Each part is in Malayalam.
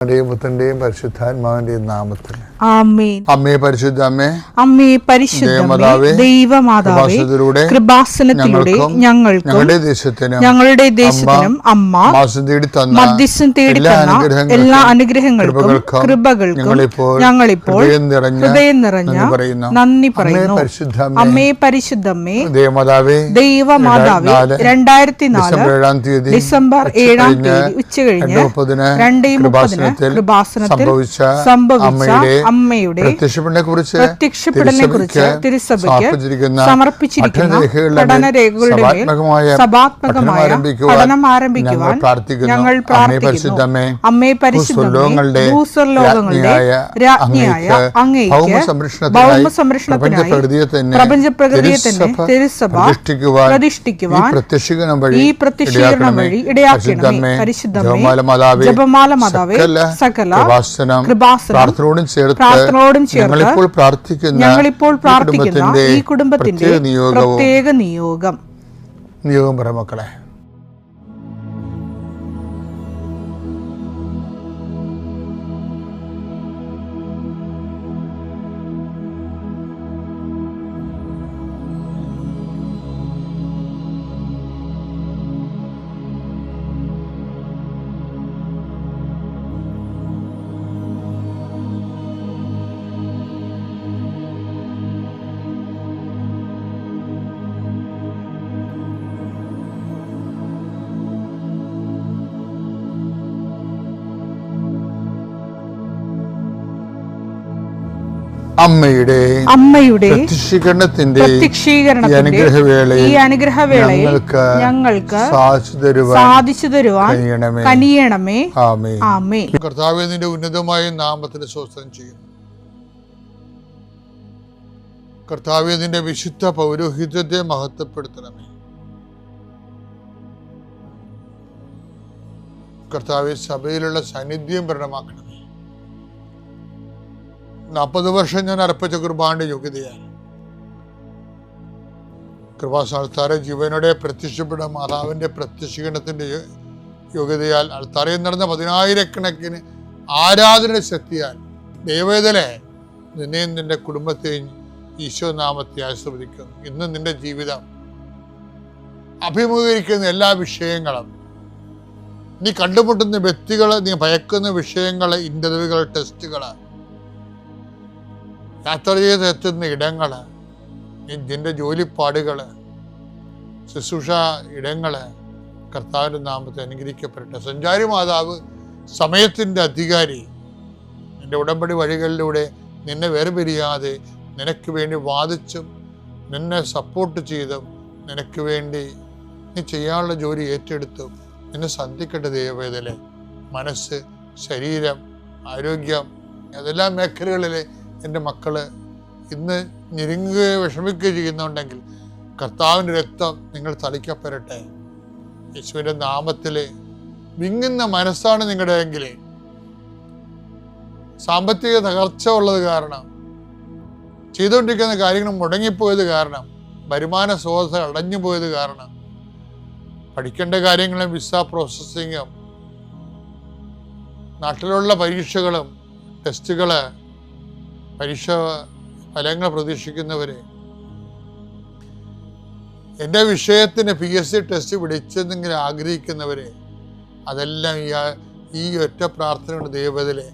പുത്രന്റെയും പരിശുദ്ധാത്മാവിന്റെയും നാമത്തിൽ ആമേൻ. അമ്മേ പരിശുദ്ധ അമ്മേ, അമ്മേ പരിശുദ്ധമേ, ദൈവമാതാവേ, കൃപാസനത്തിലൂടെ ഞങ്ങൾക്കും ഞങ്ങളുടെ ദേശത്തിനും അമ്മ മധ്യസ്ഥം തേടിത്തന്ന എല്ലാ അനുഗ്രഹങ്ങൾക്കും കൃപകൾക്കും ഞങ്ങളിപ്പോൾ ഹൃദയം നിറഞ്ഞ നന്ദി പറയുന്നു. അമ്മേ പരിശുദ്ധമേ, ദൈവമാതാവേ, 2004 ഡിസംബർ 7 ഉച്ചകഴിഞ്ഞ് 2:30 കൃപാസനത്തിൽ സംഭവിച്ച അമ്മയുടെ പ്രത്യക്ഷപ്പെടലിനെക്കുറിച്ച് തിരുസഭയ്ക്ക് സമർപ്പിച്ചിരിക്കുന്ന പഠനരേഖകളുടെ മേൽ സഭാത്മകമായ പഠനം ആരംഭിക്കുവാൻ ഞങ്ങൾ പ്രാർത്ഥിക്കുന്നു. അമ്മേ പരിശുദ്ധമേ, ഭൂസ്വർലോകങ്ങളുടെ രാജ്ഞിയായ അങ്ങേയ്ക്ക് ഭൗമസംരക്ഷണത്തിനായി പ്രപഞ്ചപ്രകൃതിയെ തന്നെ തിരുസഭ പ്രതിഷ്ഠിക്കുവാൻ ഈ പ്രത്യക്ഷീകരണം വഴി ഇടയാക്കണമേ. പരിശുദ്ധമേ, ജപമാല മാതാവേ, സകല കൃപാസനം പ്രാർത്ഥനയോടും ചേർത്ത് ഞങ്ങളിപ്പോൾ പ്രാർത്ഥിക്കുന്ന ഈ കുടുംബത്തിന്റെ പ്രത്യേക നിയോഗം മക്കളെ. അമ്മയുടെ പ്രത്യക്ഷീകരണത്തിന്റെ ഈ അനുഗ്രഹവേളയിൽ ഞങ്ങൾക്ക് സാധിച്ചു തരുവാൻ കനിയണമേ. ആമേൻ. കർത്താവേ, നിന്റെ ഉന്നതമായ നാമത്തിന് സ്തോത്രം ചെയ്യുന്നു. കർത്താവേ, നിന്റെ വിശുദ്ധ പൗരോഹിത്യത്തെ മഹത്വപ്പെടുത്തണമേ. കർത്താവേ, സഭയിലുള്ള സാന്നിധ്യം പ്രകടമാക്കണമേ. 40 വർഷം ഞാൻ അർപ്പിച്ച കുർബാനയുടെ യോഗ്യതയാണ്. കൃപാസ്ഥാനത്താരെ ജീവനോടെ പ്രത്യക്ഷപ്പെട്ട മാതാവിൻ്റെ പ്രത്യക്ഷീകരണത്തിൻ്റെ യോഗ്യതയാൽ അൾത്താരയിൽ നടന്ന 10,000-കണക്കിന് ആരാധനയുടെ ശക്തിയാൽ ദൈവവേദനെ നിന്നെയും നിന്റെ കുടുംബത്തെയും ഈശോ നാമത്തെ ആശീർവദിക്കുന്നു. ഇന്ന് നിന്റെ ജീവിതം അഭിമുഖീകരിക്കുന്ന എല്ലാ വിഷയങ്ങളും, നീ കണ്ടുമുട്ടുന്ന വ്യക്തികൾ, നീ ഭയക്കുന്ന വിഷയങ്ങൾ, ഇന്റർവ്യൂകൾ, ടെസ്റ്റുകൾ, യാത്ര ചെയ്ത് എത്തുന്ന ഇടങ്ങൾ, നിന്റെ ജോലിപ്പാടുകൾ, ശുശ്രൂഷ ഇടങ്ങൾ, കർത്താവിൻ്റെ നാമത്തെ അനുഗ്രഹിക്കപ്പെടട്ടെ. സഞ്ചാരി മാതാവ്, സമയത്തിൻ്റെ അധികാരി, നിന്റെ ഉടമ്പടി വഴികളിലൂടെ നിന്നെ വേർപിരിയാതെ നിനക്ക് വേണ്ടി വാദിച്ചും നിന്നെ സപ്പോർട്ട് ചെയ്തും നിനക്ക് വേണ്ടി നീ ചെയ്യാനുള്ള ജോലി ഏറ്റെടുത്തും നിന്നെ സന്ധിക്കട്ടെ. ദൈവവേദന, മനസ്സ്, ശരീരം, ആരോഗ്യം, അതെല്ലാ മേഖലകളിലെ എൻ്റെ മക്കള് ഇന്ന് ഞെരുങ്ങുകയോ വിഷമിക്കുകയോ ചെയ്യുന്നുണ്ടെങ്കിൽ കർത്താവിൻ്റെ രക്തം നിങ്ങൾ തളിക്കപ്പെടട്ടെ. യേശുവിൻ്റെ നാമത്തിൽ വിങ്ങുന്ന മനസ്സാണ് നിങ്ങളുടെ എങ്കിൽ, സാമ്പത്തിക തകർച്ച ഉള്ളത് കാരണം, ചെയ്തുകൊണ്ടിരിക്കുന്ന കാര്യങ്ങൾ മുടങ്ങിപ്പോയത് കാരണം, വരുമാന സ്രോതസ് അടഞ്ഞു പോയത് കാരണം, പഠിക്കേണ്ട കാര്യങ്ങളും വിസ പ്രോസസ്സിങ്ങും, നാട്ടിലുള്ള പരീക്ഷകളും ടെസ്റ്റുകൾ, പരീക്ഷ ഫലങ്ങൾ പ്രതീക്ഷിക്കുന്നവരെ, എൻ്റെ വിഷയത്തിന് PSC ടെസ്റ്റ് പിടിച്ചെന്നെങ്കിലും ആഗ്രഹിക്കുന്നവരെ, അതെല്ലാം ഈ ഒറ്റ പ്രാർത്ഥന കൊണ്ട് ദൈവത്തിലെ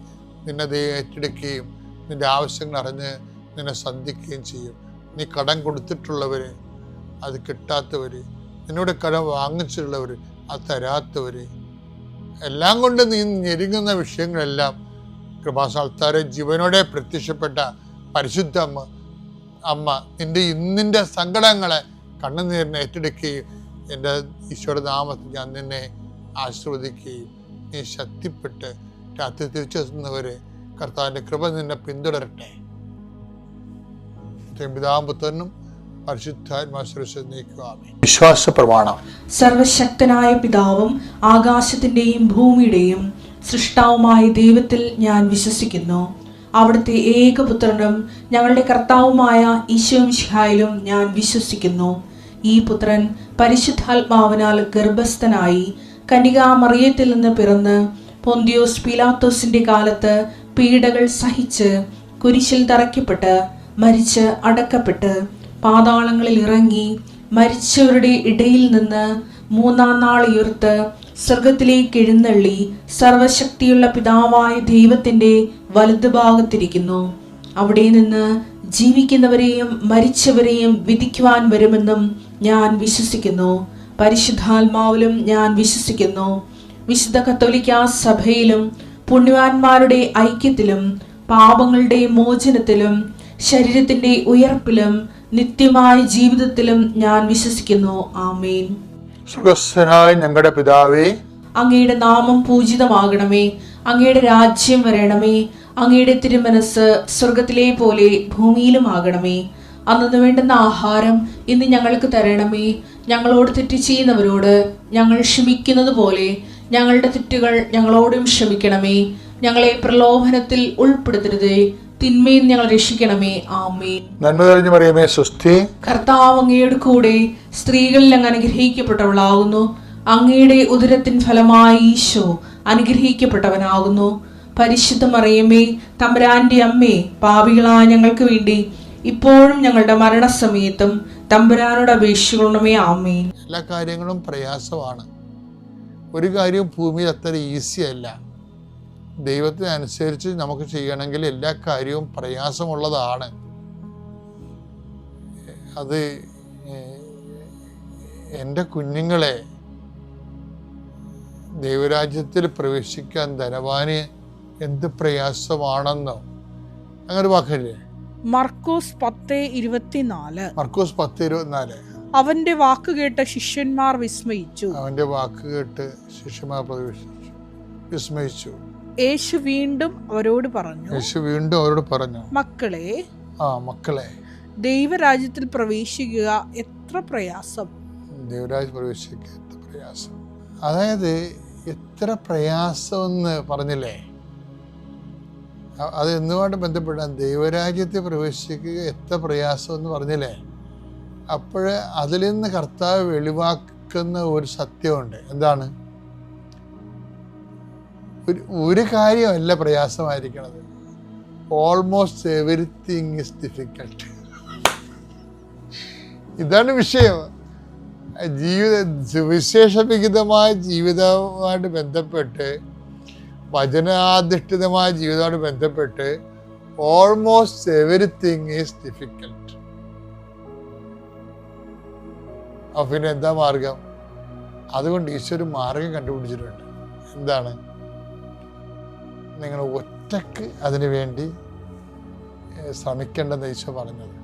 നിന്നെ ഏറ്റെടുക്കുകയും നിൻ്റെ ആവശ്യങ്ങൾ അറിഞ്ഞ് നിന്നെ സന്ധിക്കുകയും ചെയ്യും. നീ കടം കൊടുത്തിട്ടുള്ളവർ, അത് കിട്ടാത്തവർ, നിന്നോട് കടം വാങ്ങിച്ചിട്ടുള്ളവർ, അത് തരാത്തവർ, എല്ലാം കൊണ്ട് നീ ഞെരുങ്ങുന്ന വിഷയങ്ങളെല്ലാം കൃപാസ്ഥാനത്താരെ ജീവനോടെ പ്രത്യക്ഷപ്പെട്ട പരിശുദ്ധ അമ്മ നിന്റെ ഇന്നിൻ്റെ സങ്കടങ്ങളെ കണ്ണുനീരിനെ ഏറ്റെടുക്കുകയും എൻ്റെ ഈശോയുടെ നാമത്തിൽ ഞാൻ നിന്നെ ആശീർവദിക്കുകയും നീ ശക്തിപ്പെട്ട് രാത്രി തിരിച്ചെത്തുന്നവരെ കർത്താവിൻ്റെ കൃപ നിന്നെ പിന്തുടരട്ടെ. പിതാപുത്രനും വിശ്വാസ പ്രമാണം. സർവശക്തനായ പിതാവും ആകാശത്തിന്റെയും ഭൂമിയുടെയും സൃഷ്ടാവുമായ ദൈവത്തിൽ ഞാൻ വിശ്വസിക്കുന്നു. അവിടുത്തെ ഏകപുത്രനും ഞങ്ങളുടെ കർത്താവുമായ ഈശോ മിശിഹായിലും ഞാൻ വിശ്വസിക്കുന്നു. ഈ പുത്രൻ പരിശുദ്ധാത്മാവിനാൽ ഗർഭസ്ഥനായി കന്യകാമറിയത്തിൽ നിന്ന് പിറന്ന് പൊന്തിയോസ് പീലാത്തോസിന്റെ കാലത്ത് പീഡകൾ സഹിച്ച് കുരിശിൽ തറയ്ക്കപ്പെട്ട് മരിച്ച് അടക്കപ്പെട്ട് പാതാളങ്ങളിൽ ഇറങ്ങി മരിച്ചവരുടെ ഇടയിൽ നിന്ന് മൂന്നാം നാൾ ഉയർത്ത് സ്വർഗത്തിലേക്ക് എഴുന്നള്ളി സർവശക്തിയുള്ള പിതാവായ ദൈവത്തിന്റെ വലതുഭാഗത്തിരിക്കുന്നു. അവിടെ നിന്ന് ജീവിക്കുന്നവരെയും മരിച്ചവരെയും വിധിക്കുവാൻ വരുമെന്നും ഞാൻ വിശ്വസിക്കുന്നു. പരിശുദ്ധാത്മാവിലും ഞാൻ വിശ്വസിക്കുന്നു. വിശുദ്ധ കത്തോലിക്കാ സഭയിലും പുണ്യവാന്മാരുടെ ഐക്യത്തിലും പാപങ്ങളുടെ മോചനത്തിലും ശരീരത്തിന്റെ ഉയർപ്പിലും നിത്യമായ ജീവിതത്തിലും ഞാൻ വിശ്വസിക്കുന്നു. ആമേൻ. സുഖസ്ഥനായ ഞങ്ങളുടെ പിതാവേ, അങ്ങയുടെ നാമം പൂജിതമാകണമേ. അങ്ങയുടെ രാജ്യം വരണമേ. അങ്ങയുടെ തിരുമനസ് സ്വർഗത്തിലെ പോലെ ഭൂമിയിലും ആകണമേ. അന്നു വേണ്ടുന്ന ആഹാരം ഇന്ന് ഞങ്ങൾക്ക് തരണമേ. ഞങ്ങളോട് തെറ്റ് ചെയ്യുന്നവരോട് ഞങ്ങൾ ക്ഷമിക്കുന്നത് പോലെ ഞങ്ങളുടെ തെറ്റുകൾ ഞങ്ങളോടും ക്ഷമിക്കണമേ. ഞങ്ങളെ പ്രലോഭനത്തിൽ ഉൾപ്പെടുത്തരുതേ, തിന്മയിൽ ഞങ്ങൾ രക്ഷിക്കണമേ. ആമേൻ. നന്മ നിറഞ്ഞ മറിയമേ, സ്വസ്തി. കർത്താവ് അങ്ങയുടെ കൂടെ സ്ത്രീകളിൽ അങ്ങ് അനുഗ്രഹിക്കപ്പെട്ടവളാകുന്നു. അങ്ങയുടെ ഉദരത്തിൻ ഫലമായി ഈശോ അനുഗ്രഹിക്കപ്പെട്ടവനാകുന്നു. പരിശുദ്ധ മറിയമേ, തമ്പുരാന്റെ അമ്മേ, പാപികളായ ഞങ്ങൾക്ക് വേണ്ടി ഇപ്പോഴും ഞങ്ങളുടെ മരണസമയത്തും തമ്പുരാനോട് അപേക്ഷിക്കണമേ. ആമേൻ. എല്ലാ കാര്യങ്ങളും പ്രയാസമാണ്. ഒരു കാര്യവും ഭൂമിയിൽ അത്ര ഈസി അല്ല. ദൈവത്തിനനുസരിച്ച് നമുക്ക് ചെയ്യണമെങ്കിൽ എല്ലാ കാര്യവും പ്രയാസമുള്ളതാണ്. അത് എൻ്റെ കുഞ്ഞുങ്ങളെ ദൈവരാജ്യത്തിൽ പ്രവേശിക്കാൻ ധനവാന് എന്ത് പ്രയാസമാണെന്നോ അങ്ങനെ വാക്കല്ലേ. മർക്കോസ് 10:24. മർക്കോസ് 10:24. അവന്റെ വാക്ക് കേട്ട ശിഷ്യന്മാർ വിസ്മയിച്ചു. അവന്റെ വാക്ക് കേട്ട് ശിഷ്യന്മാർ വിസ്മയിച്ചു. യേശു വീണ്ടും അവരോട് പറഞ്ഞു, മക്കളെ, ദൈവരാജ്യത്തിൽ പ്രവേശിക്കുക എത്ര പ്രയാസം. അതായത് എത്ര പ്രയാസം എന്ന് പറഞ്ഞില്ലേ, അത് എന്നുമായിട്ട് ബന്ധപ്പെട്ടാൽ ദൈവരാജ്യത്തിൽ പ്രവേശിക്കുക എത്ര പ്രയാസം എന്ന് പറഞ്ഞില്ലേ. അപ്പോൾ അതിൽ നിന്ന് കർത്താവ് വെളിവാക്കുന്ന ഒരു സത്യമുണ്ട്. എന്താണ്? ഒരു കാര്യമല്ല പ്രയാസമായിരിക്കണത്. Almost everything is difficult. ഇതാണ് വിഷയം. സുവിശേഷവിഹിതമായ ജീവിതവുമായിട്ട് ബന്ധപ്പെട്ട്, വചനാധിഷ്ഠിതമായ ജീവിതവുമായിട്ട് ബന്ധപ്പെട്ട് ഓൾമോസ്റ്റ് എവരിത്തിങ് ഈസ് ഡിഫിക്കൽട്ട്. അപ്പം പിന്നെ എന്താ മാർഗം? അതുകൊണ്ട് ഈശോ ഒരു മാർഗം കണ്ടുപിടിച്ചിട്ടുണ്ട്. എന്താണ്? നിങ്ങൾ ഒറ്റക്ക് അതിനു വേണ്ടി ശ്രമിക്കേണ്ടെന്ന് ഈശോ പറഞ്ഞത്.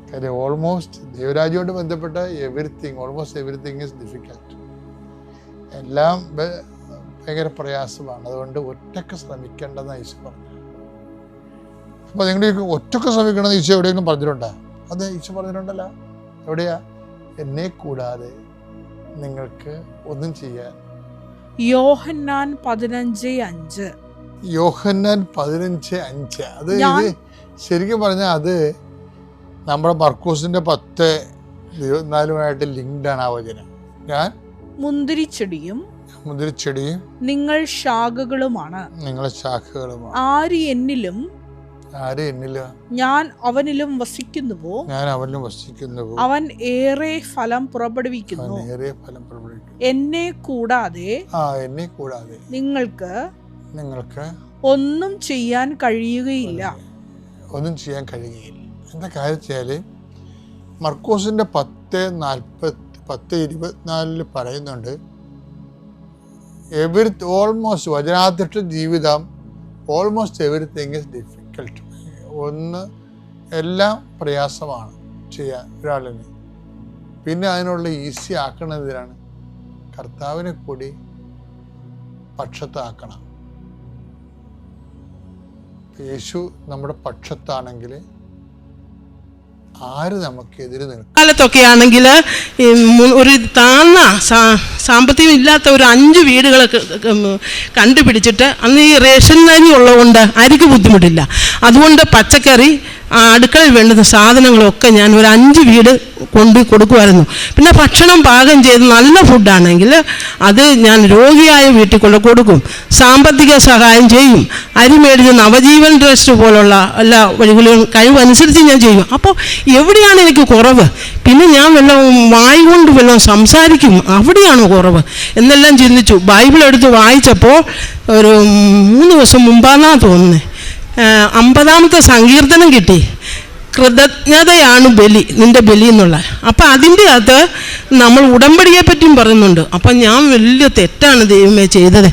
കാര്യം ഓൾമോസ്റ്റ് ദൈവരാജ്യമായിട്ട് ബന്ധപ്പെട്ട ഓൾമോസ്റ്റ് എവരിത്തിങ് ഈസ് ഡിഫിക്കൽട്ട്. എല്ലാം ഭയങ്കര പ്രയാസമാണ്. അതുകൊണ്ട് ഒറ്റക്ക് ശ്രമിക്കേണ്ടെന്ന് ഈശോ പറഞ്ഞു. അപ്പോൾ നിങ്ങൾ ഒറ്റക്ക് ശ്രമിക്കണമെന്ന് ഈശോ എവിടെയെങ്കിലും പറഞ്ഞിട്ടുണ്ടോ? അത് ഈശോ പറഞ്ഞിട്ടുണ്ടല്ലോ. എവിടെയാ? എന്നെ കൂടാതെ നിങ്ങൾക്ക് ഒന്നും ചെയ്യാൻ. യോഹന്നാൻ 15:5. യോഹന്നാൻ 15:5. അത് ഇത് ശരിക്കും പറഞ്ഞാൽ അത് നമ്മുടെ മർക്കോസിന്റെ 10:24 ലിങ്ക്ഡ് ആണ് ആ വചനം. ഞാൻ മുന്തിരിച്ചെടിയും നിങ്ങൾ ശാഖകളുമാണ്. ആര് എന്നിലും ഞാൻ അവനിലും വസിക്കുന്നുവോ അവൻ ഏറെ ഫലം പുറപ്പെടുവിക്കുന്നു. എന്നെ കൂടാതെ നിങ്ങൾക്ക് ഒന്നും ചെയ്യാൻ കഴിയുകയില്ല. എന്താ കാര്യം വെച്ചാല് മർക്കോസിന്റെ 10:24 പറയുന്നുണ്ട്, ഓൾമോസ്റ്റ് വചനാധിഷ്ഠിത ജീവിതം ഓൾമോസ്റ്റ് എവരിത്തിങ് ഈസ് ഡിഫിക്കൽട്ട്. എല്ലാം പ്രയാസമാണ് ചെയ്യാൻ ഒരാളിന്. പിന്നെ അതിനുള്ള ഈസി ആക്കണതിനാണ് കർത്താവിനെ കൂടി പക്ഷത്താക്കണം. യേശു നമ്മുടെ പക്ഷത്താണെങ്കിൽ ആര് നമുക്കെതിരെ നിൽക്കും? കാലത്തൊക്കെ ആണെങ്കിൽ ഒരു താന്ന സാമ്പത്തികം ഇല്ലാത്ത ഒരു 5 വീടുകളൊക്കെ കണ്ടുപിടിച്ചിട്ട് അന്ന് ഈ റേഷൻ അരി ഉള്ളതുകൊണ്ട് അരിക്ക് ബുദ്ധിമുട്ടില്ല. അതുകൊണ്ട് പച്ചക്കറി ആ അടുക്കളയിൽ വേണ്ടുന്ന സാധനങ്ങളൊക്കെ ഞാൻ ഒരു 5 വീട് കൊണ്ട് കൊടുക്കുമായിരുന്നു. പിന്നെ ഭക്ഷണം പാകം ചെയ്ത് നല്ല ഫുഡാണെങ്കിൽ അത് ഞാൻ രോഗിയായ വീട്ടിൽ കൊണ്ട് കൊടുക്കും. സാമ്പത്തിക സഹായം ചെയ്യും. അരി മേടിച്ച് നവജീവൻ ട്രസ്റ്റ് പോലുള്ള എല്ലാ വഴികളും കഴിവനുസരിച്ച് ഞാൻ ചെയ്യും. അപ്പോൾ എവിടെയാണ് എനിക്ക് കുറവ്? പിന്നെ ഞാൻ വല്ലതും വായി കൊണ്ട് വല്ലതും സംസാരിക്കും, അവിടെയാണോ കുറവ് എന്നെല്ലാം ചിന്തിച്ചു. ബൈബിൾ എടുത്ത് വായിച്ചപ്പോൾ ഒരു 3 ദിവസം മുമ്പാണെന്നാണ് തോന്നുന്നത്, 50-ാമത്തെ സങ്കീർത്തനം കിട്ടി. കൃതജ്ഞതയാണ് ബലി, നിൻ്റെ ബലി എന്നുള്ള. അപ്പം അതിൻ്റെ അകത്ത് നമ്മൾ ഉടമ്പടിയെ പറ്റിയും പറയുന്നുണ്ട്. അപ്പം ഞാൻ വലിയ തെറ്റാണ് ദൈവമേ ചെയ്തത്,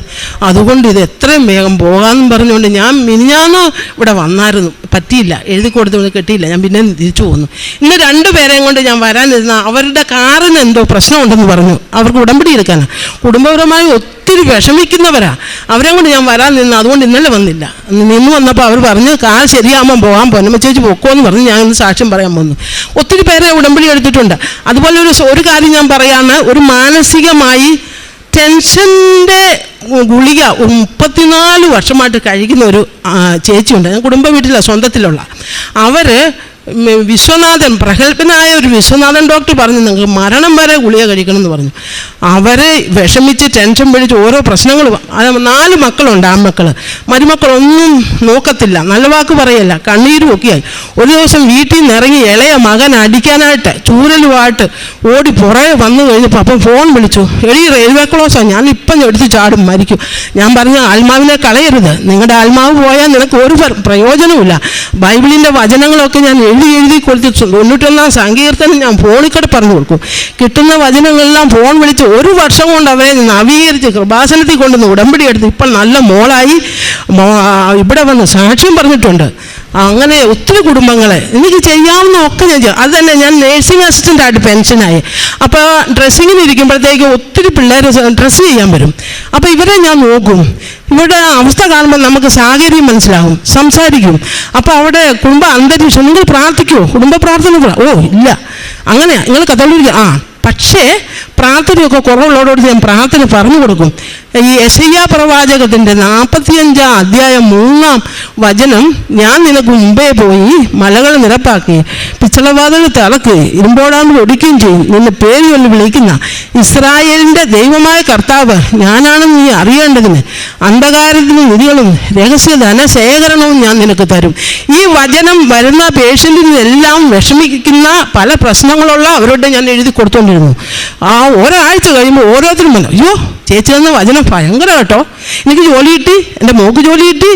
അതുകൊണ്ട് ഇത് എത്രയും വേഗം പോകാമെന്നും പറഞ്ഞുകൊണ്ട് ഞാൻ മിനിഞ്ഞാന്ന് ഇവിടെ വന്നായിരുന്നു. പറ്റിയില്ല, എഴുതി കൊടുത്തുകൊണ്ട് കിട്ടിയില്ല. ഞാൻ പിന്നെ തിരിച്ചു പോന്നു. ഇന്ന് 2 പേരെയും കൊണ്ട് ഞാൻ വരാനിരുന്ന അവരുടെ കാറിന് എന്തോ പ്രശ്നമുണ്ടെന്ന് പറഞ്ഞു. അവർക്ക് ഉടമ്പടി എടുക്കാനാണ്. കുടുംബപരമായി ഒത്തിരി വിഷമിക്കുന്നവരാ. അവരെ കൊണ്ട് ഞാൻ വരാൻ നിന്ന്, അതുകൊണ്ട് ഇന്നലെ വന്നില്ല. നിന്ന് വന്നപ്പോൾ അവർ പറഞ്ഞു കാർ ശരിയാകുമ്പോൾ പോകാൻ പൊന്നമ്മ ചേച്ചി പൊക്കോന്ന് പറഞ്ഞ് ഞാൻ ഇന്ന് സാക്ഷ്യം പറയാൻ വന്നു. ഒത്തിരി പേരെ ഉടമ്പടി എടുത്തിട്ടുണ്ട്. അതുപോലെ ഒരു കാര്യം ഞാൻ പറയാണ്. ഒരു മാനസികമായി ടെൻഷൻ്റെ ഗുളിക 34 വർഷമായിട്ട് കഴിക്കുന്ന ഒരു ചേച്ചിയുണ്ട്. ഞാൻ കുടുംബ വീട്ടിലാണ്, സ്വന്തത്തിലുള്ള. അവർ വിശ്വനാഥൻ, പ്രഗത്ഭനായ ഒരു വിശ്വനാഥൻ ഡോക്ടർ പറഞ്ഞു നിങ്ങൾക്ക് മരണം വരെ ഗുളിക കഴിക്കണം എന്ന് പറഞ്ഞു. അവരെ വിഷമിച്ച് ടെൻഷൻ പിടിച്ച് ഓരോ പ്രശ്നങ്ങൾ. 4 മക്കളുണ്ട്, ആൺമക്കൾ. മരുമക്കളൊന്നും നോക്കത്തില്ല, നല്ല വാക്ക് പറയല്ല, കണ്ണീരും ഒക്കെയായി. ഒരു ദിവസം വീട്ടിൽ നിന്ന് ഇറങ്ങി ഇളയ മകൻ അടിക്കാനായിട്ട് ചൂരലുമായിട്ട് ഓടി പുറകെ വന്നു കഴിഞ്ഞപ്പോൾ അപ്പം ഫോൺ വിളിച്ചു, എടി റെയിൽവേ ക്ലോസാണ്, ഞാൻ ഇപ്പം എടുത്ത് ചാടും, മരിക്കും. ഞാൻ പറഞ്ഞു ആത്മാവിനെ കളയരുത്, നിങ്ങളുടെ ആത്മാവ് പോയാൽ നിനക്ക് ഒരു പ്രയോജനമില്ല. ബൈബിളിൻ്റെ വചനങ്ങളൊക്കെ ഞാൻ എഴുതി കൊടുത്ത് 91-ാം സങ്കീർത്തനം ഞാൻ ഫോണിൽ കൂടെ പറഞ്ഞു കൊടുക്കും. കിട്ടുന്ന വചനങ്ങളെല്ലാം ഫോൺ വിളിച്ച് 1 വർഷം കൊണ്ട് അവരെ നവീകരിച്ച് കൃപാസനത്തിൽ കൊണ്ടുവന്ന് ഉടമ്പടി എടുത്ത് ഇപ്പം നല്ല മോളായി ഇവിടെ വന്ന് സാക്ഷ്യം പറഞ്ഞിട്ടുണ്ട്. അങ്ങനെ ഒത്തിരി കുടുംബങ്ങളെ എനിക്ക് ചെയ്യാവുന്ന ഒക്കെ ഞാൻ ചെയ്യും. അത് തന്നെ ഞാൻ നേഴ്സിംഗ് അസിസ്റ്റൻ്റായിട്ട് പെൻഷനായി. അപ്പോൾ ഡ്രസ്സിങ്ങിന് ഇരിക്കുമ്പോഴത്തേക്ക് ഒത്തിരി പിള്ളേർ ഡ്രസ്സ് ചെയ്യാൻ വരും. അപ്പോൾ ഇവരെ ഞാൻ നോക്കും. ഇവിടെ അവസ്ഥ കാണുമ്പോൾ നമുക്ക് സാഹചര്യം മനസ്സിലാകും, സംസാരിക്കും. അപ്പോൾ അവിടെ കുടുംബ അന്തരീക്ഷം, നിങ്ങൾ പ്രാർത്ഥിക്കുമോ? കുടുംബ പ്രാർത്ഥന ഇല്ല, അങ്ങനെയാ നിങ്ങൾ കത്തോലിക്ക പക്ഷേ പ്രാർത്ഥനയൊക്കെ കുറവുള്ളവരോട് ഞാൻ പ്രാർത്ഥന പറഞ്ഞു കൊടുക്കും. ഈ യെശയ്യാ പ്രവാചകത്തിൻ്റെ 45-ാം അധ്യായം 3-ാം വചനം, ഞാൻ നിനക്ക് മുമ്പേ പോയി മലകൾ നിരപ്പാക്കി പിച്ചളവാതിൽ തിളക്ക് ഇരുമ്പോടാണ്ട് ഒടിക്കുകയും ചെയ്യും, നിന്നെ പേര് ചൊല്ലി വിളിക്കുന്ന ഇസ്രായേലിൻ്റെ ദൈവമായ കർത്താവ് ഞാനാണെന്ന് നീ അറിയേണ്ടതിന് അന്ധകാരത്തിന് നിധികളും രഹസ്യ ധനശേഖരണവും ഞാൻ നിനക്ക് തരും. ഈ വചനം വരുന്ന പേഷ്യൻറ്റിനെല്ലാം വിഷമിക്കുന്ന പല പ്രശ്നങ്ങളുള്ള അവരോട് ഞാൻ എഴുതി കൊടുത്തുകൊണ്ടിരുന്നു. ഒരാഴ്ച കഴിയുമ്പോൾ ഓരോരുത്തരും പറഞ്ഞു, അയ്യോ ചേച്ചി തന്ന വചനം ഭയങ്കര കേട്ടോ, എനിക്ക് ജോലി കിട്ടി, എൻ്റെ മോക്ക് ജോലി കിട്ടി,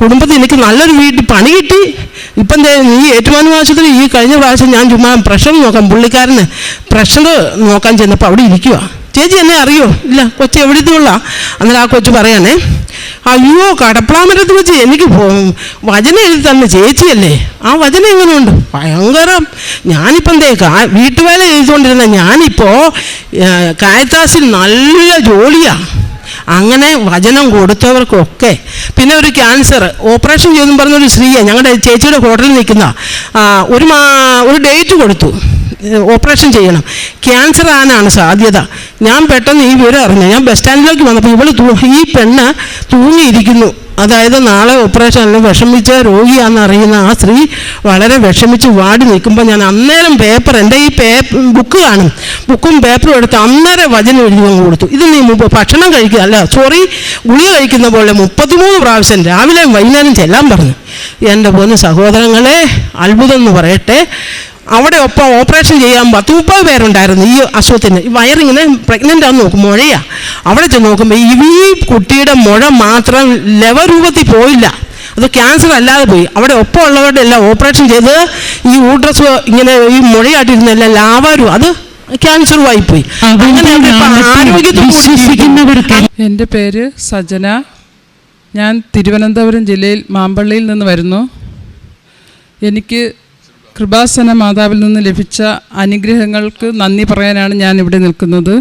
കുടുംബത്തിൽ എനിക്ക് നല്ലൊരു വീട്ടിൽ പണി കിട്ടി. ഇപ്പം നീ ഏറ്റുമാനൂർ ആശുപത്രി ഈ കഴിഞ്ഞ പ്രാവശ്യം ഞാൻ ചുമ്മാ പ്രഷർ നോക്കാം, പുള്ളിക്കാരന് പ്രഷർ നോക്കാൻ ചെന്നപ്പോൾ അവിടെ ഇരിക്കുക. ചേച്ചി എന്നെ അറിയോ? ഇല്ല. കൊച്ചു എവിടുത്തുള്ള? അന്നേരം ആ കൊച്ചു പറയാനേ, അയ്യോ കടപ്പളാമരത്ത് വെച്ച് എനിക്ക് വചനം എഴുതി തന്നെ ചേച്ചിയല്ലേ, ആ വചനം എങ്ങനെയുണ്ട്? ഭയങ്കരം. ഞാനിപ്പം വീട്ടുവേല എഴുതിക്കൊണ്ടിരുന്ന ഞാനിപ്പോൾ കായത്താസിൽ നല്ല ജോലിയാണ്. അങ്ങനെ വചനം കൊടുത്തവർക്കൊക്കെ. പിന്നെ ഒരു ക്യാൻസർ ഓപ്പറേഷൻ ചെയ്തെന്ന് പറഞ്ഞൊരു സ്ത്രീയാണ് ഞങ്ങളുടെ ചേച്ചിയുടെ ഹോട്ടലിൽ നിൽക്കുന്ന, ഒരു ഡേറ്റ് കൊടുത്തു, ഓപ്പറേഷൻ ചെയ്യണം, ക്യാൻസർ ആകാനാണ് സാധ്യത. ഞാൻ പെട്ടെന്ന് ഈ വിവരം അറിഞ്ഞു. ഞാൻ ബസ് സ്റ്റാൻഡിലേക്ക് വന്നപ്പോൾ ഈ പെണ്ണ് തൂങ്ങിയിരിക്കുന്നു. അതായത് നാളെ ഓപ്പറേഷനിൽ വിഷമിച്ച രോഗിയാണെന്ന് അറിയുന്ന ആ സ്ത്രീ വളരെ വിഷമിച്ച് വാടി നിൽക്കുമ്പോൾ ഞാൻ അന്നേരം എൻ്റെ ഈ ബുക്ക് കാണും, ബുക്കും പേപ്പറും എടുത്ത് അന്നേരം വചനം എഴുതി കൊടുത്തു. ഇത് നീ ഭക്ഷണം കഴിക്കുക, ഗുളിക കഴിക്കുന്ന പോലെ 33 പ്രാവശ്യം രാവിലെയും വൈകുന്നേരം ചെല്ലാൻ പറഞ്ഞു. എൻ്റെ പോന്ന സഹോദരങ്ങളെ, അത്ഭുതം എന്ന് പറയട്ടെ, അവിടെ ഒപ്പം ഓപ്പറേഷൻ ചെയ്യാൻ 10-30 പേരുണ്ടായിരുന്നു ഈ അസുഖത്തിന്. ഈ വയറിങ്ങനെ പ്രഗ്നൻ്റ് ആണെന്ന് നോക്കും, മുഴയാ. അവിടെ ചെന്ന് നോക്കുമ്പോൾ ഈ കുട്ടിയുടെ മുഴ മാത്രം ലവരൂപത്തിൽ പോയില്ല, അത് ക്യാൻസർ അല്ലാതെ പോയി. അവിടെ ഒപ്പം ഉള്ളവരുടെ എല്ലാം ഓപ്പറേഷൻ ചെയ്ത് ഈ യൂട്രസ് ഇങ്ങനെ ഈ മുഴയായിട്ടിരുന്നെല്ലാം ലാവാരും അത് ക്യാൻസറുമായി പോയി. ആരോഗ്യത്തിൽ. എൻ്റെ പേര് സജന. ഞാൻ തിരുവനന്തപുരം ജില്ലയിൽ മാമ്പള്ളിയിൽ നിന്ന് വരുന്നു. എനിക്ക് കൃപാസന മാതാവിൽ നിന്ന് ലഭിച്ച അനുഗ്രഹങ്ങൾക്ക് നന്ദി പറയാനാണ് ഞാൻ ഇവിടെ നിൽക്കുന്നത്.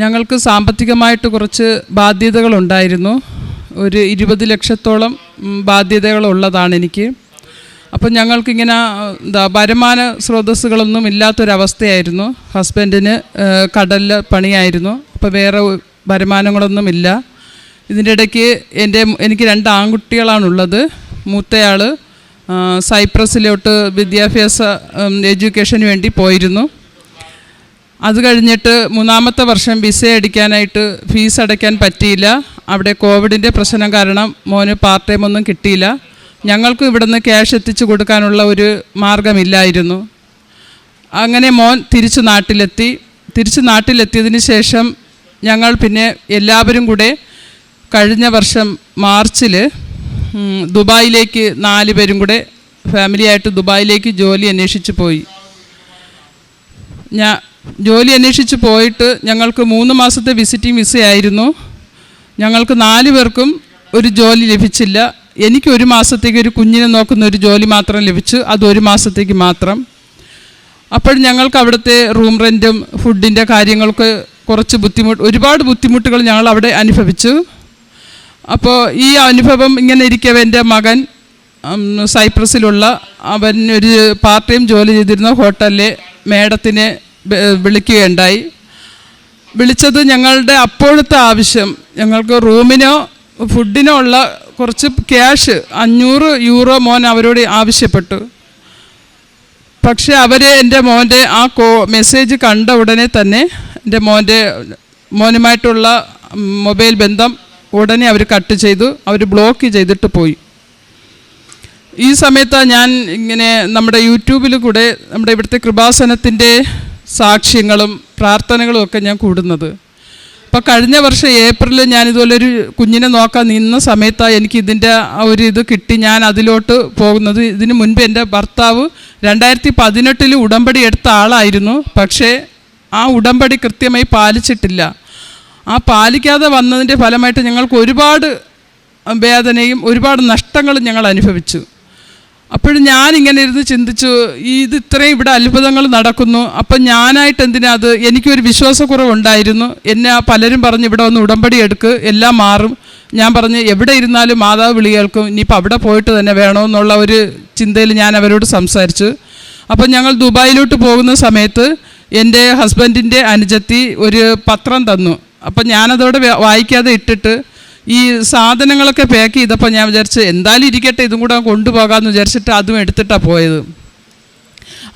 ഞങ്ങൾക്ക് സാമ്പത്തികമായിട്ട് കുറച്ച് ബാധ്യതകളുണ്ടായിരുന്നു. ഒരു 20 ലക്ഷത്തോളം ബാധ്യതകളുള്ളതാണ് എനിക്ക്. അപ്പം ഞങ്ങൾക്കിങ്ങനെ വരുമാന സ്രോതസ്സുകളൊന്നും ഇല്ലാത്തൊരവസ്ഥയായിരുന്നു. ഹസ്ബൻഡിന് കടലിൽ പണിയായിരുന്നു, അപ്പോൾ വേറെ വരുമാനങ്ങളൊന്നുമില്ല. ഇതിൻ്റെ ഇടയ്ക്ക് എനിക്ക് 2 ആൺകുട്ടികളാണുള്ളത്. മൂത്തയാൾ സൈപ്രസിലോട്ട് വിദ്യാഭ്യാസ എഡ്യൂക്കേഷന് വേണ്ടി പോയിരുന്നു. അത് കഴിഞ്ഞിട്ട് 3-ാമത്തെ വർഷം വിസ അടിക്കാനായിട്ട് ഫീസ് അടയ്ക്കാൻ പറ്റിയില്ല. അവിടെ കോവിഡിൻ്റെ പ്രശ്നം കാരണം മോന് പാർട്ട് ടൈം ഒന്നും കിട്ടിയില്ല. ഞങ്ങൾക്ക് ഇവിടുന്ന് ക്യാഷ് എത്തിച്ചു കൊടുക്കാനുള്ള ഒരു മാർഗമില്ലായിരുന്നു. അങ്ങനെ മോൻ തിരിച്ച് നാട്ടിലെത്തിയതിന് ശേഷം ഞങ്ങൾ പിന്നെ എല്ലാവരും കൂടെ കഴിഞ്ഞ വർഷം മാർച്ചിൽ ദുബായിലേക്ക് 4 പേരും കൂടെ ഫാമിലിയായിട്ട് ദുബായിലേക്ക് ജോലി അന്വേഷിച്ച് പോയി. ജോലി അന്വേഷിച്ച് പോയിട്ട് ഞങ്ങൾക്ക് 3 മാസത്തെ വിസിറ്റിംഗ് വിസയായിരുന്നു. ഞങ്ങൾക്ക് 4 പേർക്കും ഒരു ജോലി ലഭിച്ചില്ല. എനിക്ക് 1 മാസത്തേക്ക് ഒരു കുഞ്ഞിനെ നോക്കുന്ന ഒരു ജോലി മാത്രം ലഭിച്ചു. അത് 1 മാസത്തേക്ക് മാത്രം. അപ്പോൾ ഞങ്ങൾക്ക് അവിടുത്തെ റൂം റെൻറ്റും ഫുഡിൻ്റെ കാര്യങ്ങൾക്ക് കുറച്ച് ഒരുപാട് ബുദ്ധിമുട്ടുകൾ ഞങ്ങൾ അവിടെ അനുഭവിച്ചു. അപ്പോൾ ഈ അനുഭവം ഇങ്ങനെ ഇരിക്കവേ എൻ്റെ മകൻ സൈപ്രസിലുള്ള അവൻ ഒരു പാർട്ട് ടൈം ജോലി ചെയ്തിരുന്ന ഹോട്ടലിലെ മേഡത്തിനെ വിളിക്കുകയുണ്ടായി. വിളിച്ചത് ഞങ്ങളുടെ അപ്പോഴത്തെ ആവശ്യം, ഞങ്ങൾക്ക് റൂമിനോ ഫുഡിനോ ഉള്ള കുറച്ച് ക്യാഷ് €500 മോൻ അവരോട് ആവശ്യപ്പെട്ടു. പക്ഷേ അവർ എൻ്റെ മോൻ്റെ ആ മെസ്സേജ് കണ്ട ഉടനെ തന്നെ എൻ്റെ മോനുമായിട്ടുള്ള മൊബൈൽ ബന്ധം ഉടനെ അവർ കട്ട് ചെയ്തു, അവർ ബ്ലോക്ക് ചെയ്തിട്ട് പോയി. ഈ സമയത്താണ് ഞാൻ ഇങ്ങനെ നമ്മുടെ യൂട്യൂബിൽ കൂടെ നമ്മുടെ ഇവിടുത്തെ കൃപാസനത്തിൻ്റെ സാക്ഷ്യങ്ങളും പ്രാർത്ഥനകളും ഒക്കെ ഞാൻ കൂടുന്നത്. അപ്പോൾ കഴിഞ്ഞ വർഷം ഏപ്രിൽ ഞാനിതുപോലൊരു കുഞ്ഞിനെ നോക്കാൻ നിന്ന സമയത്താണ് എനിക്ക് ഇതിൻ്റെ ഒരു ഇത് കിട്ടി. ഞാൻ അതിലോട്ട് പോകുന്നത്. ഇതിനു മുൻപ് എൻ്റെ ഭർത്താവ് 2018 ഉടമ്പടി എടുത്ത ആളായിരുന്നു. പക്ഷേ ആ ഉടമ്പടി കൃത്യമായി പാലിച്ചിട്ടില്ല. ആ പാലിക്കാതെ വന്നതിൻ്റെ ഫലമായിട്ട് ഞങ്ങൾക്ക് ഒരുപാട് വേദനയും ഒരുപാട് നഷ്ടങ്ങളും ഞങ്ങൾ അനുഭവിച്ചു. അപ്പോഴും ഞാനിങ്ങനെ ഇരുന്ന് ചിന്തിച്ചു, ഇത് ഇത്രയും ഇവിടെ അത്ഭുതങ്ങൾ നടക്കുന്നു, അപ്പം ഞാനായിട്ട് എന്തിനാ അത്? എനിക്കൊരു വിശ്വാസക്കുറവുണ്ടായിരുന്നു. എന്നെ പലരും പറഞ്ഞു ഇവിടെ വന്ന് ഉടമ്പടി എടുക്ക്, എല്ലാം മാറും. ഞാൻ പറഞ്ഞു എവിടെ ഇരുന്നാലും മാതാവ് വിളി കേൾക്കും, ഇനിയിപ്പോൾ അവിടെ പോയിട്ട് തന്നെ വേണമെന്നുള്ള ഒരു ചിന്തയിൽ ഞാൻ അവരോട് സംസാരിച്ചു. അപ്പം ഞങ്ങൾ ദുബായിലോട്ട് പോകുന്ന സമയത്ത് എൻ്റെ ഹസ്ബൻഡിൻ്റെ അനുജത്തി ഒരു പത്രം തന്നു. അപ്പം ഞാനതോടെ വായിക്കാതെ ഇട്ടിട്ട് ഈ സാധനങ്ങളൊക്കെ പാക്ക് ചെയ്തപ്പോൾ ഞാൻ വിചാരിച്ച് എന്തായാലും ഇരിക്കട്ടെ, ഇതും കൂടെ കൊണ്ടുപോകാമെന്ന് വിചാരിച്ചിട്ട് അതും എടുത്തിട്ടാണ് പോയത്.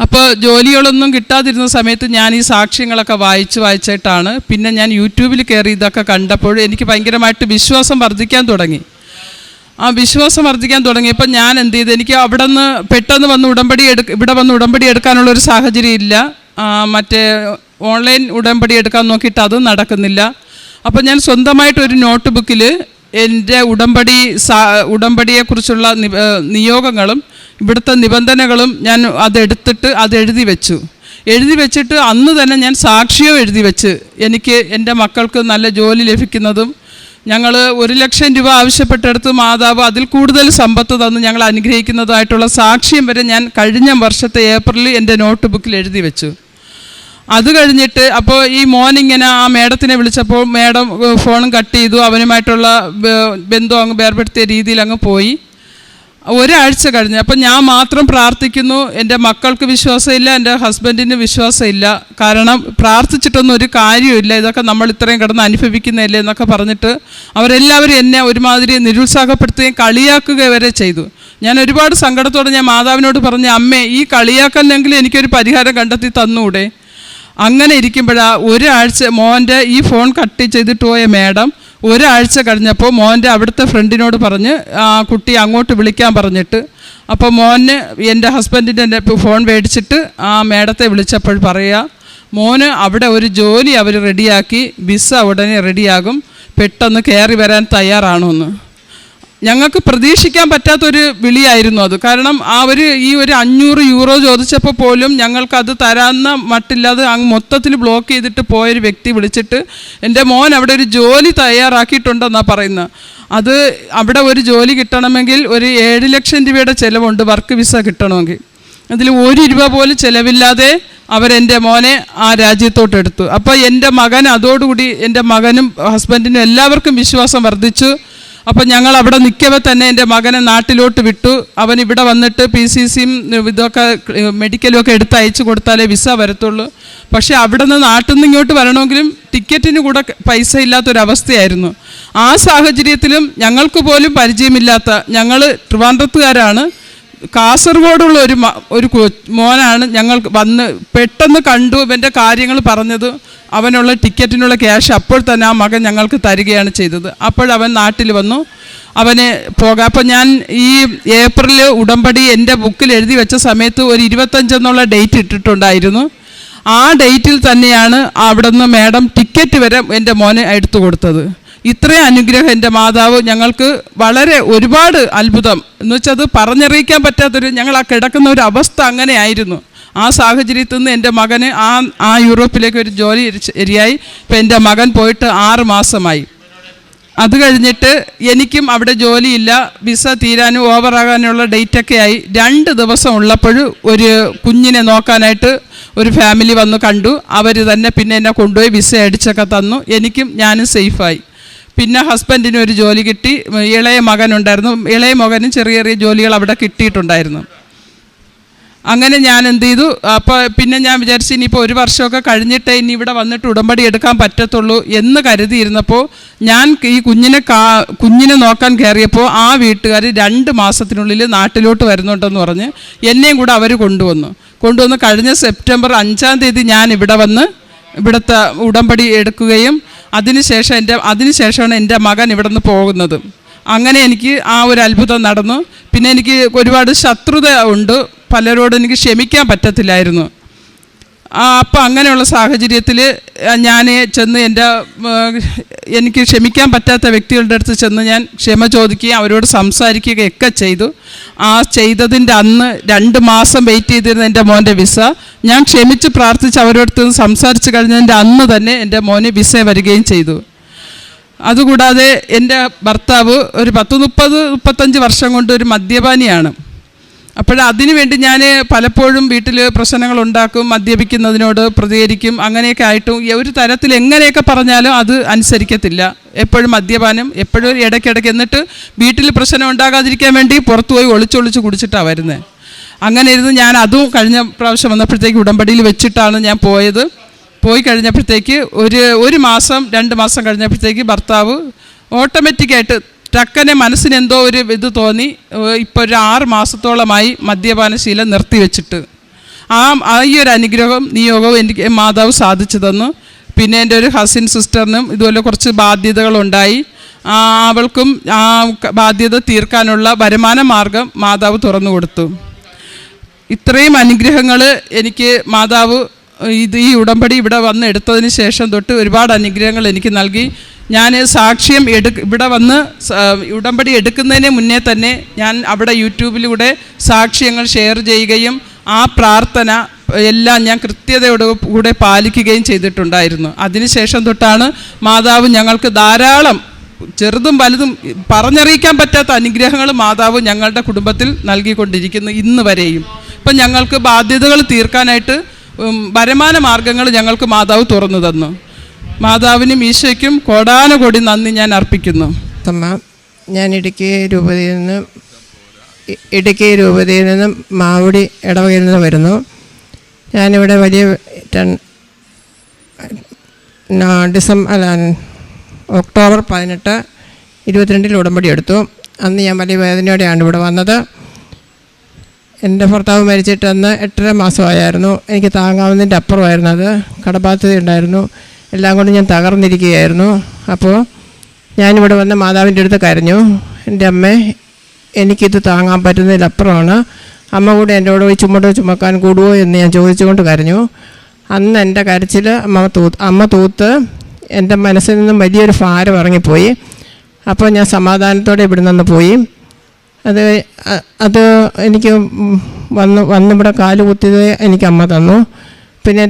അപ്പോൾ ജോലികളൊന്നും കിട്ടാതിരുന്ന സമയത്ത് ഞാൻ ഈ സാക്ഷ്യങ്ങളൊക്കെ വായിച്ചിട്ടാണ് പിന്നെ ഞാൻ യൂട്യൂബിൽ കയറി ഇതൊക്കെ കണ്ടപ്പോൾ എനിക്ക് ഭയങ്കരമായിട്ട് വിശ്വാസം വർദ്ധിക്കാൻ തുടങ്ങി. ആ വിശ്വാസം വർദ്ധിക്കാൻ തുടങ്ങിയപ്പോൾ ഞാൻ എന്ത് ചെയ്തു, എനിക്ക് അവിടെ നിന്ന് പെട്ടെന്ന് വന്ന് ഇവിടെ വന്ന് ഉടമ്പടി എടുക്കാനുള്ളൊരു സാഹചര്യം ഇല്ല. മറ്റേ ഓൺലൈൻ ഉടമ്പടി എടുക്കാൻ നോക്കിയിട്ട് അതും നടക്കുന്നില്ല. അപ്പോൾ ഞാൻ സ്വന്തമായിട്ടൊരു നോട്ട് ബുക്കിൽ എൻ്റെ ഉടമ്പടിയെക്കുറിച്ചുള്ള നിയോഗങ്ങളും ഇവിടുത്തെ നിബന്ധനകളും ഞാൻ അത് എഴുതി വെച്ചിട്ട് അന്ന് തന്നെ ഞാൻ സാക്ഷിയോ എഴുതി വെച്ച് എനിക്ക് എൻ്റെ മക്കൾക്ക് നല്ല ജോലി ലഭിക്കുന്നതും ഞങ്ങൾ 1,00,000 രൂപ ആവശ്യപ്പെട്ടെടുത്ത് മാതാവ് അതിൽ കൂടുതൽ സമ്പത്ത് തന്ന് ഞങ്ങൾ അനുഗ്രഹിക്കുന്നതായിട്ടുള്ള സാക്ഷ്യം വരെ ഞാൻ കഴിഞ്ഞ വർഷത്തെ ഏപ്രിലിൽ എൻ്റെ നോട്ട് ബുക്കിൽ എഴുതി വെച്ചു. അത് കഴിഞ്ഞിട്ട് അപ്പോൾ ഈ മോനിങ്ങനെ ആ മേഡത്തിനെ വിളിച്ചപ്പോൾ മേഡം ഫോണും കട്ട് ചെയ്തു. അവനുമായിട്ടുള്ള ബന്ധം അങ്ങ് വേർപെടുത്തിയ രീതിയിൽ അങ്ങ് പോയി. ഒരാഴ്ച കഴിഞ്ഞ് അപ്പം ഞാൻ മാത്രം പ്രാർത്ഥിക്കുന്നു. എൻ്റെ മക്കൾക്ക് വിശ്വാസമില്ല, എൻ്റെ ഹസ്ബൻഡിന് വിശ്വാസമില്ല. കാരണം പ്രാർത്ഥിച്ചിട്ടൊന്നും ഒരു കാര്യമില്ല, ഇതൊക്കെ നമ്മൾ ഇത്രയും കിടന്ന് അനുഭവിക്കുന്നതല്ലേ എന്നൊക്കെ പറഞ്ഞിട്ട് അവരെല്ലാവരും എന്നെ ഒരുമാതിരി നിരുത്സാഹപ്പെടുത്തുകയും കളിയാക്കുക വരെ ചെയ്തു. ഞാൻ ഒരുപാട് സങ്കടത്തോടെ ഞാൻ മാതാവിനോട് പറഞ്ഞു, അമ്മേ ഈ കളിയാക്കലെങ്കിലും എനിക്കൊരു പരിഹാരം കണ്ടെത്തി തന്നൂടെ? അങ്ങനെ ഇരിക്കുമ്പോഴാണ് ഒരാഴ്ച മോൻ്റെ ഈ ഫോൺ കട്ട് ചെയ്തിട്ട് പോയ മേഡം ഒരാഴ്ച കഴിഞ്ഞപ്പോൾ മോൻ്റെ അവിടുത്തെ ഫ്രണ്ടിനോട് പറഞ്ഞ് ആ കുട്ടി അങ്ങോട്ട് വിളിക്കാൻ പറഞ്ഞിട്ട്, അപ്പോൾ മോന് എൻ്റെ ഹസ്ബൻഡിൻ്റെ ഫോൺ മേടിച്ചിട്ട് ആ മേഡത്തെ വിളിച്ചപ്പോൾ പറയുക, മോന് അവിടെ ഒരു ജോലി അവർ റെഡിയാക്കി, വിസ ഉടനെ റെഡിയാകും, പെട്ടെന്ന് കയറി വരാൻ തയ്യാറാണോ എന്ന്. ഞങ്ങൾക്ക് പ്രതീക്ഷിക്കാൻ പറ്റാത്തൊരു വിളിയായിരുന്നു അത്. കാരണം ഈ ഒരു €500 ചോദിച്ചപ്പോൾ പോലും ഞങ്ങൾക്കത് തരാവുന്ന മട്ടില്ലാതെ അങ്ങ് മൊത്തത്തിൽ ബ്ലോക്ക് ചെയ്തിട്ട് പോയൊരു വ്യക്തി വിളിച്ചിട്ട് എൻ്റെ മോൻ അവിടെ ഒരു ജോലി തയ്യാറാക്കിയിട്ടുണ്ടെന്നാണ് പറയുന്നത്. അത് അവിടെ ഒരു ജോലി കിട്ടണമെങ്കിൽ ഒരു 7,00,000 രൂപയുടെ ചിലവുണ്ട് വർക്ക് വിസ കിട്ടണമെങ്കിൽ. അതിൽ ₹1 പോലും ചിലവില്ലാതെ അവരെൻ്റെ മോനെ ആ രാജ്യത്തോട്ട് എടുത്തു. അപ്പോൾ എൻ്റെ മകൻ അതോടുകൂടി എൻ്റെ മകനും ഹസ്ബൻഡിനും എല്ലാവർക്കും വിശ്വാസം വർദ്ധിച്ചു. അപ്പം ഞങ്ങൾ അവിടെ നിൽക്കവേ തന്നെ എൻ്റെ മകനെ നാട്ടിലോട്ട് വിട്ടു. അവൻ ഇവിടെ വന്നിട്ട് PCCയും ഇതൊക്കെ മെഡിക്കലും ഒക്കെ എടുത്ത് അയച്ചു കൊടുത്താലേ വിസ വരത്തുള്ളൂ. പക്ഷേ അവിടെ നിന്ന് നാട്ടിൽ നിന്ന് ഇങ്ങോട്ട് വരണമെങ്കിലും ടിക്കറ്റിന് കൂടെ പൈസ ഇല്ലാത്തൊരവസ്ഥയായിരുന്നു. ആ സാഹചര്യത്തിലും ഞങ്ങൾക്ക് പോലും പരിചയമില്ലാത്ത, ഞങ്ങൾ ട്രിവാൻഡ്രത്തുകാരാണ്, കാസർഗോഡുള്ള ഒരു മോനാണ് ഞങ്ങൾക്ക് വന്ന് പെട്ടെന്ന് കണ്ടു, ഇവൻ്റെ കാര്യങ്ങൾ പറഞ്ഞത്. അവനുള്ള ടിക്കറ്റിനുള്ള ക്യാഷ് അപ്പോൾ തന്നെ ആ മകൻ ഞങ്ങൾക്ക് തരികയാണ് ചെയ്തത്. അപ്പോഴവൻ നാട്ടിൽ വന്നു, അവന് പോകാം. അപ്പം ഞാൻ ഈ ഏപ്രിൽ ഉടമ്പടി എൻ്റെ ബുക്കിൽ എഴുതി വെച്ച സമയത്ത് ഒരു 25 എന്നുള്ള ഡേറ്റ് ഇട്ടിട്ടുണ്ടായിരുന്നു. ആ ഡേറ്റിൽ തന്നെയാണ് അവിടുന്ന് മാഡം ടിക്കറ്റ് വരെ എൻ്റെ മോന് എടുത്തു കൊടുത്തത്. ഇത്രയും അനുഗ്രഹം എൻ്റെ മാതാവ് ഞങ്ങൾക്ക് വളരെ ഒരുപാട് അത്ഭുതം എന്ന് വെച്ചാൽ അത് പറഞ്ഞറിയിക്കാൻ പറ്റാത്തൊരു, ഞങ്ങൾ ആ കിടക്കുന്ന ഒരു അവസ്ഥ അങ്ങനെ ആയിരുന്നു. ആ സാഹചര്യത്തിൽ നിന്ന് എൻ്റെ മകന് ആ യൂറോപ്പിലേക്ക് ഒരു ജോലി ശരിയായി. ഇപ്പം എൻ്റെ മകൻ പോയിട്ട് 6 മാസമായി. അത് കഴിഞ്ഞിട്ട് എനിക്കും അവിടെ ജോലിയില്ല, വിസ തീരാനും ഓവറാകാനുള്ള ഡേറ്റൊക്കെ ആയി. 2 ദിവസം ഉള്ളപ്പോൾ ഒരു കുഞ്ഞിനെ നോക്കാനായിട്ട് ഒരു ഫാമിലി വന്ന് കണ്ടു. അവർ തന്നെ പിന്നെ എന്നെ കൊണ്ടുപോയി വിസ അടിച്ചൊക്കെ തന്നു. ഞാനും സേഫായി. പിന്നെ ഹസ്ബൻഡിന് ഒരു ജോലി കിട്ടി. ഇളയ മകനുണ്ടായിരുന്നു, ഇളയ മകനും ചെറിയ ചെറിയ ജോലികൾ അവിടെ കിട്ടിയിട്ടുണ്ടായിരുന്നു. അങ്ങനെ ഞാൻ എന്ത് ചെയ്തു, അപ്പോൾ പിന്നെ ഞാൻ വിചാരിച്ചു ഇനിയിപ്പോൾ 1 വർഷമൊക്കെ കഴിഞ്ഞിട്ടേ ഇനി ഇവിടെ വന്നിട്ട് ഉടമ്പടി എടുക്കാൻ പറ്റത്തുള്ളൂ എന്ന് കരുതിയിരുന്നപ്പോൾ ഞാൻ ഈ കുഞ്ഞിനെ നോക്കാൻ കയറിയപ്പോൾ ആ വീട്ടുകാർ 2 മാസത്തിനുള്ളിൽ നാട്ടിലോട്ട് വരുന്നുണ്ടെന്ന് പറഞ്ഞ് എന്നെയും കൂടെ അവർ കൊണ്ടുവന്നു. കഴിഞ്ഞ സെപ്റ്റംബർ 5-ാം തീയതി ഞാൻ ഇവിടെ വന്ന് ഇവിടുത്തെ ഉടമ്പടി എടുക്കുകയും അതിനുശേഷമാണ് എൻ്റെ മകൻ ഇവിടെ നിന്ന് പോകുന്നത്. അങ്ങനെ എനിക്ക് ആ ഒരു അത്ഭുതം നടന്നു. പിന്നെ എനിക്ക് ഒരുപാട് ശത്രുത ഉണ്ട്, പലരോടും എനിക്ക് ക്ഷമിക്കാൻ പറ്റത്തില്ലായിരുന്നു. അപ്പം അങ്ങനെയുള്ള സാഹചര്യത്തിൽ ഞാൻ ചെന്ന് എനിക്ക് ക്ഷമിക്കാൻ പറ്റാത്ത വ്യക്തികളുടെ അടുത്ത് ചെന്ന് ഞാൻ ക്ഷമ ചോദിക്കുകയും അവരോട് സംസാരിക്കുകയൊക്കെ ചെയ്തു. ആ ചെയ്തതിൻ്റെ അന്ന് 2 മാസം വെയിറ്റ് ചെയ്തിരുന്ന എൻ്റെ മോൻ്റെ വിസ ഞാൻ ക്ഷമിച്ച് പ്രാർത്ഥിച്ച് അവരോട് സംസാരിച്ച് കഴിഞ്ഞതിൻ്റെ അന്ന് തന്നെ എൻ്റെ മോന് വിസ വരികയും ചെയ്തു. അതുകൂടാതെ എൻ്റെ ഭർത്താവ് ഒരു 30-35 വർഷം കൊണ്ട് ഒരു മദ്യപാനിയാണ്. അതിനു വേണ്ടി ഞാൻ പലപ്പോഴും വീട്ടിൽ പ്രശ്നങ്ങളുണ്ടാക്കും, മദ്യപിക്കുന്നതിനോട് പ്രതികരിക്കും. അങ്ങനെയൊക്കെ ആയിട്ടും ഒരു തരത്തിൽ എങ്ങനെയൊക്കെ പറഞ്ഞാലും അത് അനുസരിക്കത്തില്ല. എപ്പോഴും മദ്യപാനം, എപ്പോഴും ഇടയ്ക്കിടയ്ക്ക്. എന്നിട്ട് വീട്ടിൽ പ്രശ്നം ഉണ്ടാകാതിരിക്കാൻ വേണ്ടി പുറത്തു പോയി ഒളിച്ചൊളിച്ച് കുടിച്ചിട്ടാണ് വരുന്നത്. അങ്ങനെ ഇരുന്ന് ഞാൻ അതും കഴിഞ്ഞ പ്രാവശ്യം വന്നപ്പോഴത്തേക്ക് ഉടമ്പടിയിൽ വെച്ചിട്ടാണ് ഞാൻ പോയത്. പോയി കഴിഞ്ഞപ്പോഴത്തേക്ക് ഒരു മാസം 2 മാസം കഴിഞ്ഞപ്പോഴത്തേക്ക് ഭർത്താവ് ഓട്ടോമാറ്റിക്കായിട്ട് ടക്കനെ മനസ്സിന് എന്തോ ഒരു ഇത് തോന്നി. ഇപ്പോൾ ഒരു 6 മാസത്തോളമായി മദ്യപാനശീലം നിർത്തിവെച്ചിട്ട്. ഈ ഒരു അനുഗ്രഹം നിയോഗവും എനിക്ക് മാതാവ് സാധിച്ചു തന്നു. പിന്നെ എൻ്റെ ഒരു കസിൻ സിസ്റ്ററിനും ഇതുപോലെ കുറച്ച് ബാധ്യതകളുണ്ടായി. അവൾക്കും ആ ബാധ്യത തീർക്കാനുള്ള വരുമാന മാർഗം മാതാവ് തുറന്നു കൊടുത്തു. ഇത്രയും അനുഗ്രഹങ്ങൾ എനിക്ക് മാതാവ് ഈ ഉടമ്പടി ഇവിടെ വന്ന് എടുത്തതിന് ശേഷം തൊട്ട് ഒരുപാട് അനുഗ്രഹങ്ങൾ എനിക്ക് നൽകി. ഞാൻ സാക്ഷ്യം ഇവിടെ വന്ന് ഉടമ്പടി എടുക്കുന്നതിന് മുന്നേ തന്നെ ഞാൻ അവിടെ യൂട്യൂബിലൂടെ സാക്ഷ്യങ്ങൾ ഷെയർ ചെയ്യുകയും ആ പ്രാർത്ഥന എല്ലാം ഞാൻ കൃത്യതയോടുകൂടെ പാലിക്കുകയും ചെയ്തിട്ടുണ്ടായിരുന്നു. അതിനുശേഷം തൊട്ടാണ് മാതാവ് ഞങ്ങൾക്ക് ധാരാളം ചെറുതും വലുതും പറഞ്ഞറിയിക്കാൻ പറ്റാത്ത അനുഗ്രഹങ്ങൾ മാതാവ് ഞങ്ങളുടെ കുടുംബത്തിൽ നൽകിക്കൊണ്ടിരിക്കുന്നു ഇന്ന് വരെയും. ഇപ്പം ഞങ്ങൾക്ക് ബാധ്യതകൾ തീർക്കാനായിട്ട് വരുമാന മാർഗങ്ങൾ ഞങ്ങൾക്ക് മാതാവ് തുറന്നു തന്നു. മാതാവിനും ഈശോയ്ക്കും കോടാനുകോടി നന്ദി ഞാൻ അർപ്പിക്കുന്നു. ഞാൻ ഇടുക്കി രൂപതയിൽ നിന്നും മാവുടി ഇടവകയിൽ നിന്ന് വരുന്നു. ഞാനിവിടെ വലിയ ഒക്ടോബർ 18, 22 ഉടമ്പടി എടുത്തു. അന്ന് ഞാൻ വലിയ വേദനയോടെയാണ് ഇവിടെ വന്നത്. എൻ്റെ ഭർത്താവ് മരിച്ചിട്ട് അന്ന് 8.5 മാസമായിരുന്നു. എനിക്ക് താങ്ങാവുന്നതിൻ്റെ അപ്പുറമായിരുന്നു. അത് കടബാധ്യത ഉണ്ടായിരുന്നു. എല്ലാം കൊണ്ട് ഞാൻ തകർന്നിരിക്കുകയായിരുന്നു. അപ്പോൾ ഞാനിവിടെ വന്ന് മാതാവിൻ്റെ അടുത്ത് കരഞ്ഞു, എൻ്റെ അമ്മേ, എനിക്കിത് താങ്ങാൻ പറ്റുന്നതിലപ്പുറമാണ്. അമ്മ കൂടെ എൻ്റെ കൂടെ ചുമക്കാൻ കൂടുമോ എന്ന് ഞാൻ ചോദിച്ചുകൊണ്ട് കരഞ്ഞു. അന്ന് എൻ്റെ കരച്ചിൽ അമ്മ തൂത്ത് എൻ്റെ മനസ്സിൽ നിന്നും വലിയൊരു ഭാരം ഇറങ്ങിപ്പോയി. അപ്പോൾ ഞാൻ സമാധാനത്തോടെ ഇവിടെ നിന്ന് പോയി. അത് എനിക്ക് വന്നിവിടെ കാല് കുത്തിയത് എനിക്ക് അമ്മ തന്നു. പിന്നെ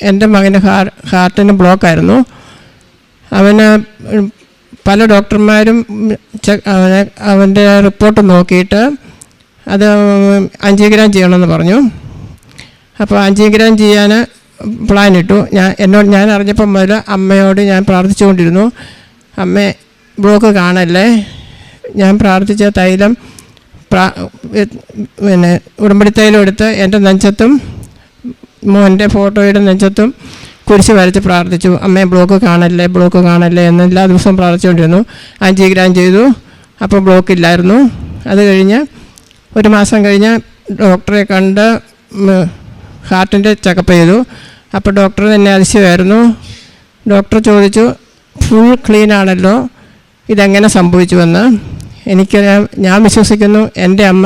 എൻ്റെ മകന് ഹാർട്ടിന് ബ്ലോക്കായിരുന്നു. അവന് പല ഡോക്ടർമാരും അവൻ്റെ റിപ്പോർട്ട് നോക്കിയിട്ട് അത് ആൻജിയോഗ്രാം ചെയ്യണമെന്ന് പറഞ്ഞു. അപ്പോൾ ആൻജിയോഗ്രാം ചെയ്യാൻ പ്ലാൻ ഇട്ടു. ഞാൻ അറിഞ്ഞപ്പം മുതൽ അമ്മയോട് ഞാൻ പ്രാർത്ഥിച്ചുകൊണ്ടിരുന്നു, അമ്മേ ബ്ലോക്ക് കാണല്ലേ. ഞാൻ പ്രാർത്ഥിച്ച തൈലം ഉടമ്പടി തൈലം എടുത്ത് എൻ്റെ നെഞ്ചത്തും മോൻ്റെ ഫോട്ടോയുടെ നെഞ്ചത്തും കുരിശ് വരച്ച് പ്രാർത്ഥിച്ചു. അമ്മേ ബ്ലോക്ക് കാണല്ലേ എന്ന് എല്ലാ ദിവസവും പ്രാർത്ഥിച്ചുകൊണ്ടിരുന്നു. ആൻജിയോഗ്രാം ചെയ്തു. അപ്പോൾ ബ്ലോക്ക് ഇല്ലായിരുന്നു. അത് കഴിഞ്ഞ് 1 മാസം കഴിഞ്ഞ് ഡോക്ടറെ കണ്ട് ഹാർട്ടിൻ്റെ ചെക്കപ്പ് ചെയ്തു. അപ്പോൾ ഡോക്ടർ തന്നെ അതിശയമായിരുന്നു. ഡോക്ടർ ചോദിച്ചു, ഫുൾ ക്ലീൻ ആണല്ലോ, ഇതെങ്ങനെ സംഭവിച്ചുവെന്ന്. ഞാൻ വിശ്വസിക്കുന്നു എൻ്റെ അമ്മ